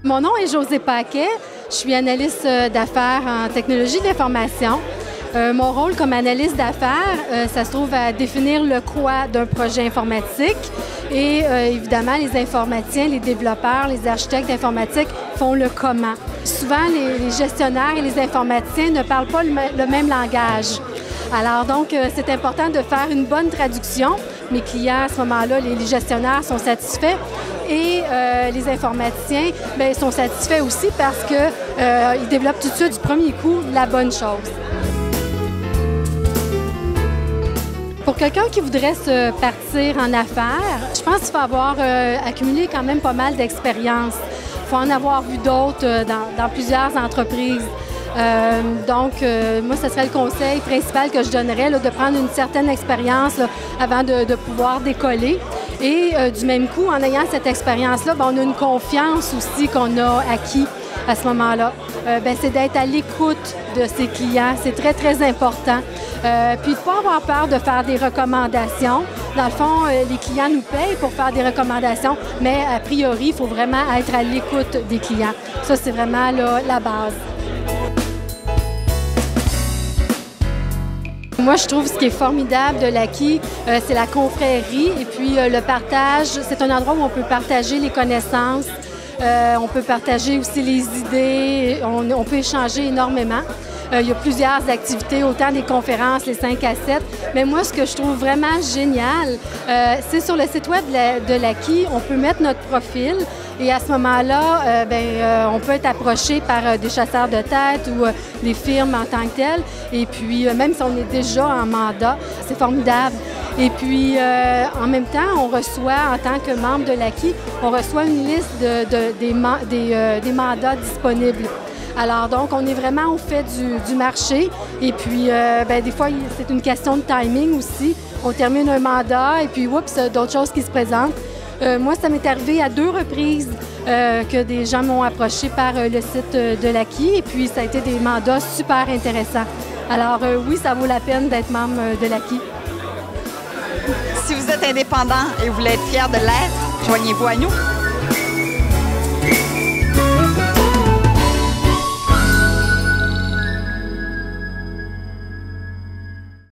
Mon nom est Josée Paquet. Je suis analyste d'affaires en technologie de l'information. Mon rôle comme analyste d'affaires, ça se trouve à définir le quoi d'un projet informatique. Et évidemment, les informaticiens, les développeurs, les architectes informatiques font le comment. Souvent, les gestionnaires et les informaticiens ne parlent pas le même langage. Alors donc, c'est important de faire une bonne traduction. Mes clients, à ce moment-là, les gestionnaires sont satisfaits et les informaticiens bien, sont satisfaits aussi parce qu'ils développent tout de suite du premier coup la bonne chose. Pour quelqu'un qui voudrait se partir en affaires, je pense qu'il faut avoir accumulé quand même pas mal d'expérience. Il faut en avoir vu d'autres dans plusieurs entreprises. Moi, ce serait le conseil principal que je donnerais, là, de prendre une certaine expérience là, avant de pouvoir décoller. Et du même coup, en ayant cette expérience-là, bien, on a une confiance aussi qu'on a acquis à ce moment-là. C'est d'être à l'écoute de ses clients. C'est très, très important. Puis de ne pas avoir peur de faire des recommandations. Dans le fond, les clients nous payent pour faire des recommandations, mais a priori, il faut vraiment être à l'écoute des clients. Ça, c'est vraiment là, la base. Moi, je trouve ce qui est formidable de l'Aki, c'est la confrérie et puis le partage. C'est un endroit où on peut partager les connaissances, on peut partager aussi les idées, on peut échanger énormément. Il y a plusieurs activités, autant des conférences, les 5 à 7. Mais moi, ce que je trouve vraiment génial, c'est sur le site web de l'Aki, on peut mettre notre profil et à ce moment-là, on peut être approché par des chasseurs de tête ou des firmes en tant que telles. Et puis, même si on est déjà en mandat, c'est formidable. Et puis, en même temps, on reçoit, en tant que membre de l'Aki, on reçoit une liste des mandats disponibles. Alors, donc, on est vraiment au fait du marché. Et puis, des fois, c'est une question de timing aussi. On termine un mandat et puis, oups, d'autres choses qui se présentent. Moi, ça m'est arrivé à 2 reprises que des gens m'ont approché par le site de l'Aki. Et puis, ça a été des mandats super intéressants. Alors, oui, ça vaut la peine d'être membre de l'Aki. Si vous êtes indépendant et vous voulez être fier de l'être, joignez-vous à nous.